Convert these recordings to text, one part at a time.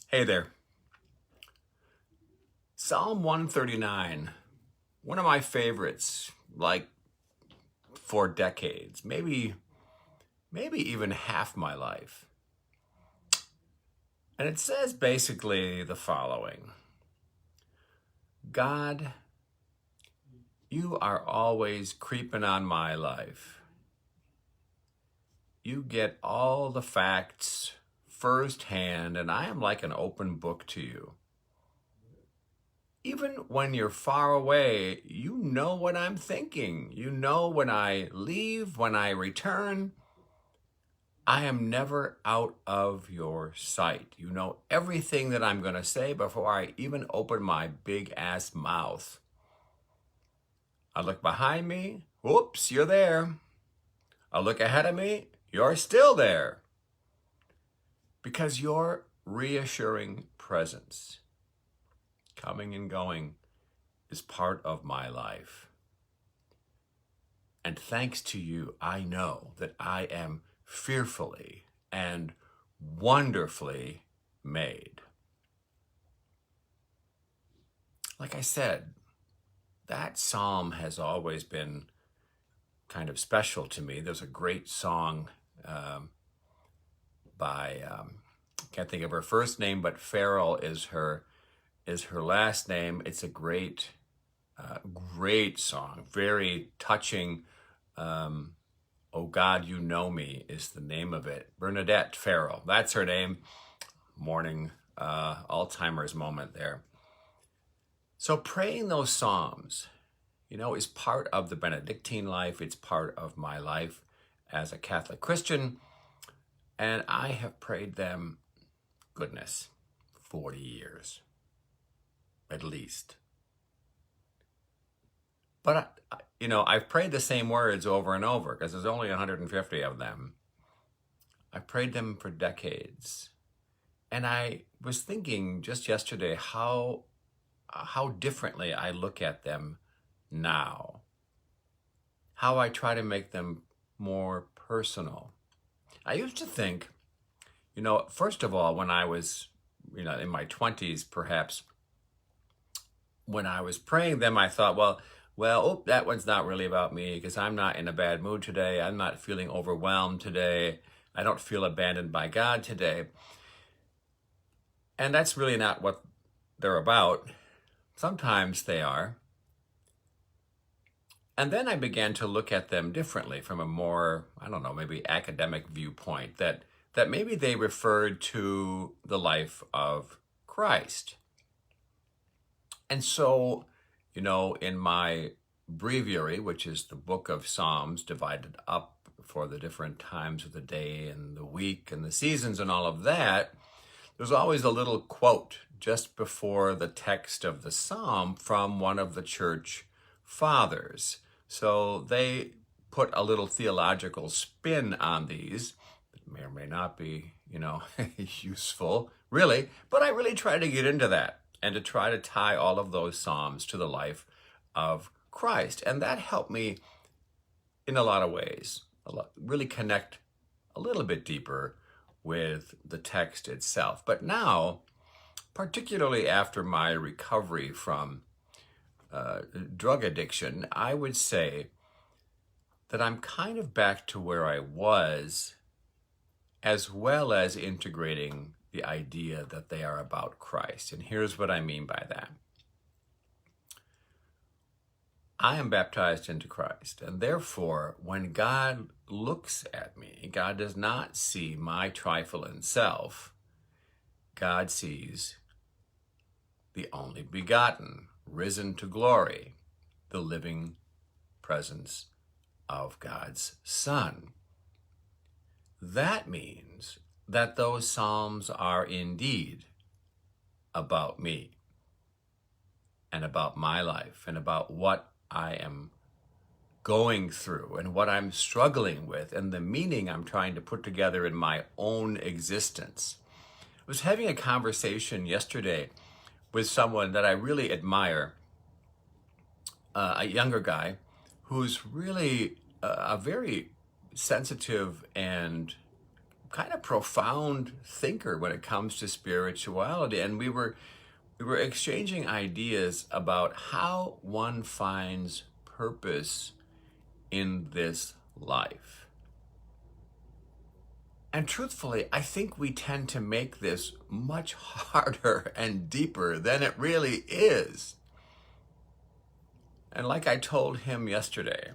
Hey there. Psalm 139, one of my favorites, like for decades, maybe even half my life. And it says basically the following: God, you are always creeping on my life. You get all the facts firsthand, and I am like an open book to you. Even when you're far away, you know what I'm thinking. You know when I leave, when I return. I am never out of your sight. You know everything that I'm going to say before I even open my big ass mouth. I look behind me, whoops, you're there. I look ahead of me, you're still there. Because your reassuring presence, coming and going, is part of my life. And thanks to you, I know that I am fearfully and wonderfully made. Like I said, that psalm has always been kind of special to me. There's a great song by can't think of her first name, but Farrell is her last name. It's a great song, very touching. Oh God, You Know Me is the name of it. Bernadette Farrell, that's her name. Morning Alzheimer's moment there. So praying those psalms, is part of the Benedictine life. It's part of my life as a Catholic Christian. And I have prayed them, goodness, 40 years, at least. But, I've prayed the same words over and over because there's only 150 of them. I prayed them for decades. And I was thinking just yesterday how differently I look at them now. How I try to make them more personal. I used to think, first of all, when I was, in my 20s, perhaps, when I was praying them, I thought, well, that one's not really about me because I'm not in a bad mood today. I'm not feeling overwhelmed today. I don't feel abandoned by God today. And that's really not what they're about. Sometimes they are. And then I began to look at them differently from a more, maybe academic viewpoint, that maybe they referred to the life of Christ. And so, in my breviary, which is the book of Psalms divided up for the different times of the day and the week and the seasons and all of that, there's always a little quote just before the text of the psalm from one of the church fathers. So they put a little theological spin on these that may or may not be, useful, really. But I really try to get into that and to try to tie all of those psalms to the life of Christ. And that helped me in a lot of ways, really connect a little bit deeper with the text itself. But now, particularly after my recovery from drug addiction, I would say that I'm kind of back to where I was, as well as integrating the idea that they are about Christ. And here's what I mean by that. I am baptized into Christ, and therefore, when God looks at me, God does not see my trifling self. God sees the only begotten, risen to glory, the living presence of God's Son. That means that those psalms are indeed about me and about my life and about what I am going through and what I'm struggling with and the meaning I'm trying to put together in my own existence. I was having a conversation yesterday with someone that I really admire, a younger guy who's really a very sensitive and kind of profound thinker when it comes to spirituality, and we were exchanging ideas about how one finds purpose in this life. And truthfully, I think we tend to make this much harder and deeper than it really is. And like I told him yesterday,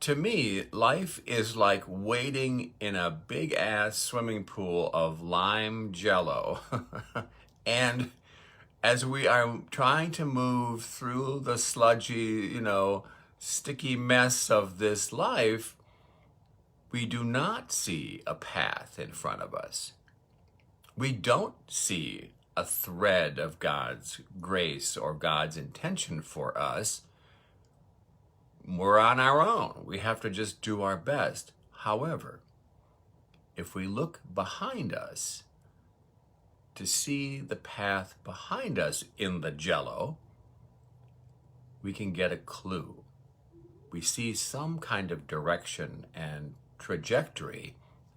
to me, life is like wading in a big ass swimming pool of lime jello. And as we are trying to move through the sludgy, sticky mess of this life, we do not see a path in front of us. We don't see a thread of God's grace or God's intention for us. We're on our own. We have to just do our best. However, if we look behind us to see the path behind us in the jello, we can get a clue. We see some kind of direction and trajectory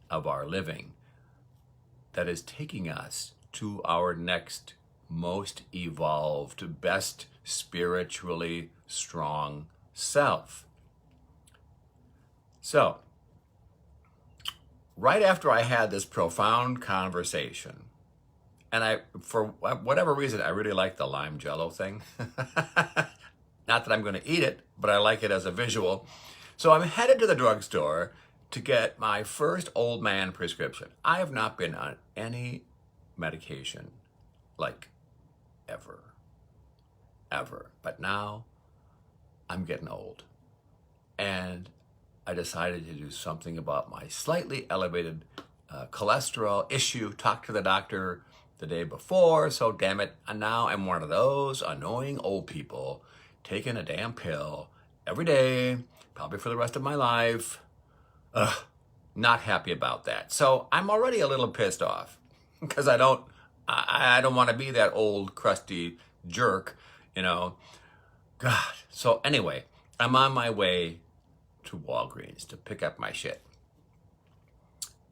of our living that is taking us to our next most evolved, best spiritually strong self. So, right after I had this profound conversation, and for whatever reason, I really like the lime jello thing. Not that I'm going to eat it, but I like it as a visual. So I'm headed to the drugstore to get my first old man prescription. I have not been on any medication like ever. But now I'm getting old. And I decided to do something about my slightly elevated cholesterol issue. Talked to the doctor the day before, so damn it, and now I'm one of those annoying old people taking a damn pill every day, probably for the rest of my life. Not happy about that. So I'm already a little pissed off because I don't want to be that old crusty jerk, God. So anyway, I'm on my way to Walgreens to pick up my shit.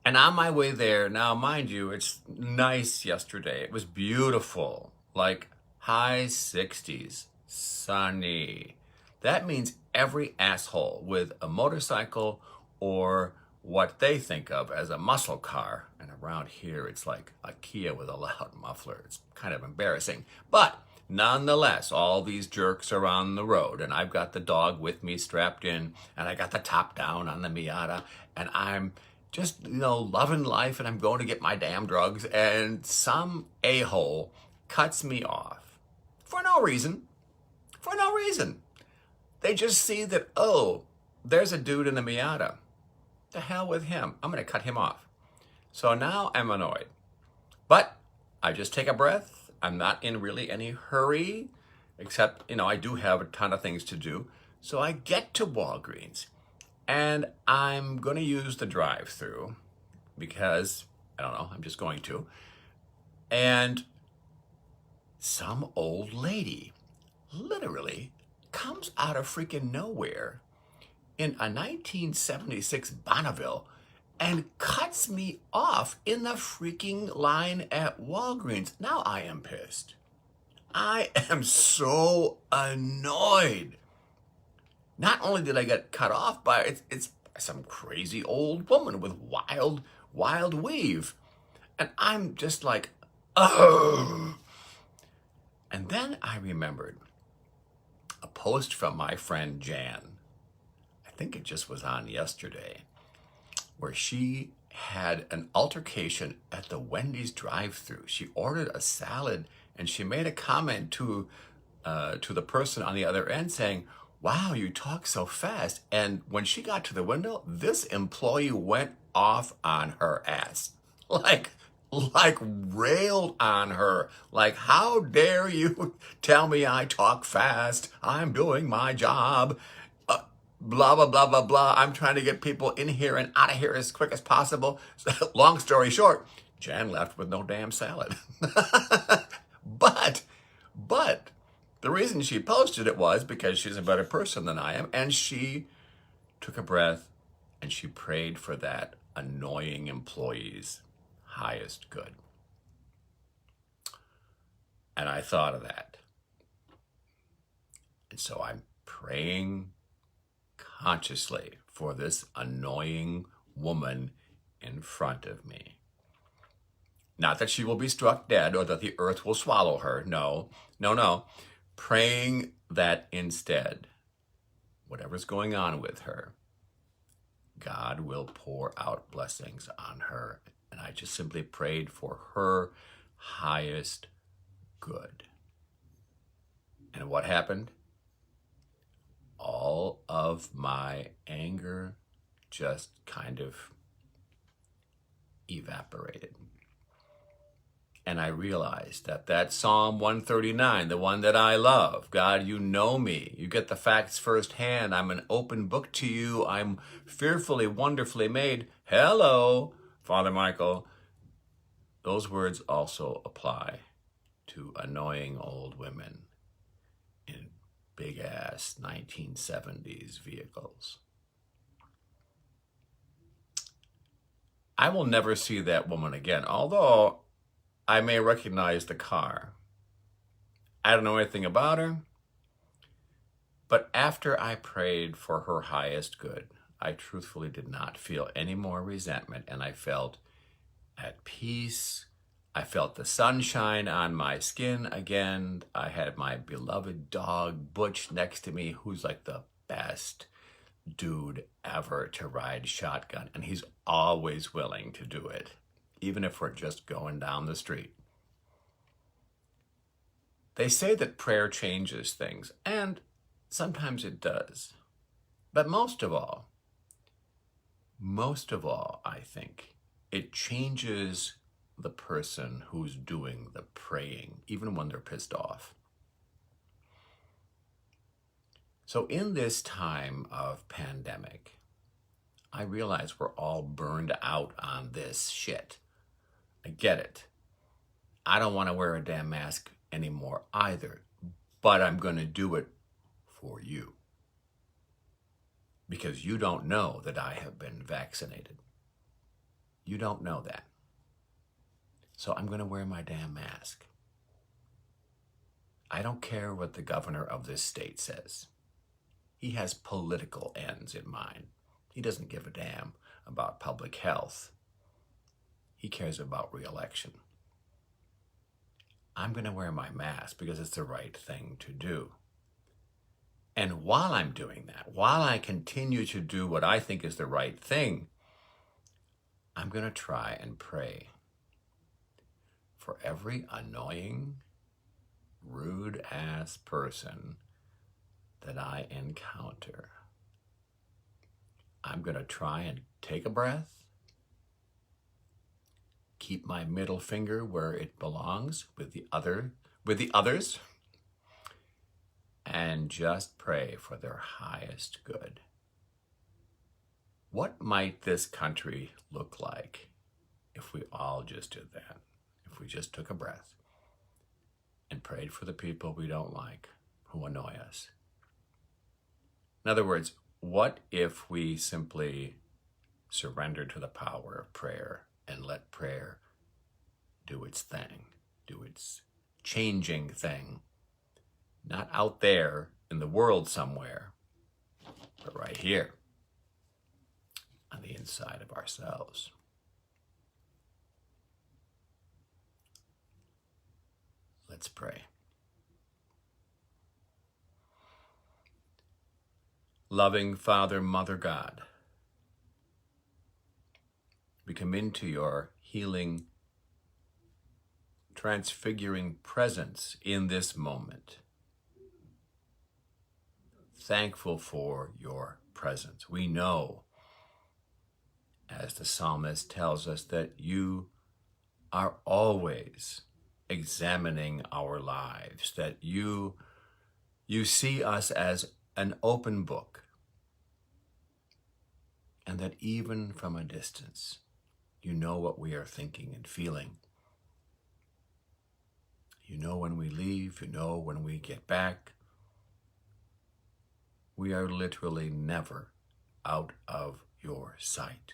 And on my way there, now mind you, it's nice yesterday. It was beautiful, like high 60s, sunny. That means every asshole with a motorcycle or what they think of as a muscle car, and around here it's like a Kia with a loud muffler. It's kind of embarrassing. But nonetheless, all these jerks are on the road, and I've got the dog with me strapped in, and I got the top down on the Miata, and I'm just, loving life, and I'm going to get my damn drugs, and some a-hole cuts me off for no reason. For no reason. They just see that, oh, there's a dude in the Miata. The hell with him. I'm going to cut him off. So now I'm annoyed. But I just take a breath. I'm not in really any hurry, except, I do have a ton of things to do. So I get to Walgreens. And I'm going to use the drive-thru because, I don't know, I'm just going to. And some old lady literally comes out of freaking nowhere in a 1976 Bonneville and cuts me off in the freaking line at Walgreens. Now I am pissed. I am so annoyed. Not only did I get cut off by it's some crazy old woman with wild weave. And I'm just like, oh. And then I remembered a post from my friend Jan. I think it just was on yesterday, where she had an altercation at the Wendy's drive-thru. She ordered a salad and she made a comment to the person on the other end saying, "Wow, you talk so fast." And when she got to the window, this employee went off on her ass. Like railed on her. Like, how dare you tell me I talk fast? I'm doing my job. Blah, blah, blah, blah, blah. I'm trying to get people in here and out of here as quick as possible. Long story short, Jan left with no damn salad. But the reason she posted it was because she's a better person than I am, and she took a breath and she prayed for that annoying employee's highest good. And I thought of that. And so I'm praying consciously for this annoying woman in front of me. Not that she will be struck dead or that the earth will swallow her. No. Praying that instead, whatever's going on with her, God will pour out blessings on her. And I just simply prayed for her highest good. And what happened? All of my anger just kind of evaporated. And I realized that Psalm 139, the one that I love, God, you know me. You get the facts firsthand. I'm an open book to you. I'm fearfully, wonderfully made. Hello, Father Michael. Those words also apply to annoying old women in big-ass 1970s vehicles. I will never see that woman again, although I may recognize the car. I don't know anything about her, but after I prayed for her highest good, I truthfully did not feel any more resentment, and I felt at peace. I felt the sunshine on my skin again. I had my beloved dog, Butch, next to me, who's like the best dude ever to ride shotgun, and he's always willing to do it, even if we're just going down the street. They say that prayer changes things, and sometimes it does. But most of all, I think it changes the person who's doing the praying, even when they're pissed off. So in this time of pandemic, I realize we're all burned out on this shit. I get it. I don't want to wear a damn mask anymore either, but I'm going to do it for you. Because you don't know that I have been vaccinated. You don't know that. So I'm going to wear my damn mask. I don't care what the governor of this state says. He has political ends in mind. He doesn't give a damn about public health. He cares about re-election. I'm going to wear my mask because it's the right thing to do. And while I'm doing that, while I continue to do what I think is the right thing, I'm going to try and pray for every annoying, rude-ass person that I encounter. I'm going to try and take a breath, keep my middle finger where it belongs with the others, and just pray for their highest good. What might this country look like if we all just did that? If we just took a breath and prayed for the people we don't like, who annoy us? In other words, what if we simply surrender to the power of prayer and let prayer do its thing, do its changing thing? Not out there in the world somewhere, but right here on the inside of ourselves. Let's pray. Loving Father, Mother God, we come into your healing, transfiguring presence in this moment. Thankful for your presence. We know, as the psalmist tells us, that you are always examining our lives, that you see us as an open book, and that even from a distance, you know what we are thinking and feeling. You know when we leave, you know when we get back. We are literally never out of your sight.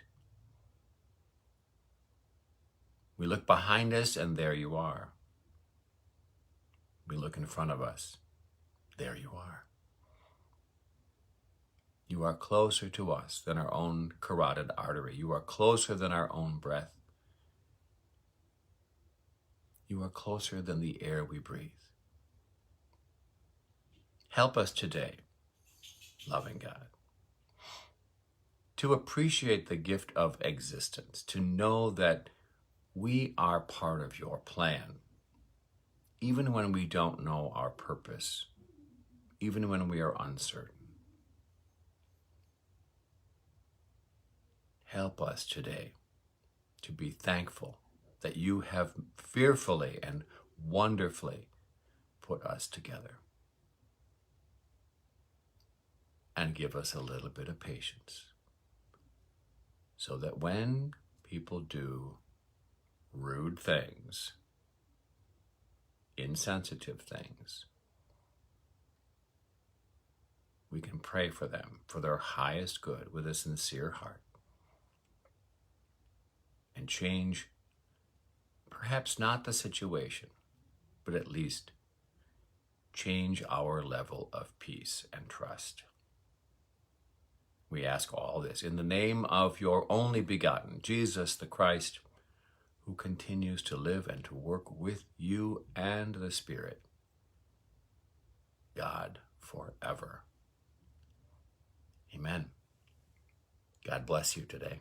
We look behind us, and there you are. We look in front of us. There you are. You are closer to us than our own carotid artery. You are closer than our own breath. You are closer than the air we breathe. Help us today, loving God, to appreciate the gift of existence, to know that we are part of your plan, even when we don't know our purpose, even when we are uncertain. Help us today to be thankful that you have fearfully and wonderfully put us together. And give us a little bit of patience so that when people do rude things, insensitive things, we can pray for them for their highest good with a sincere heart and change perhaps not the situation, but at least change our level of peace and trust. We ask all this in the name of your only begotten, Jesus the Christ, who continues to live and to work with you and the Spirit, God forever. Amen. God bless you today.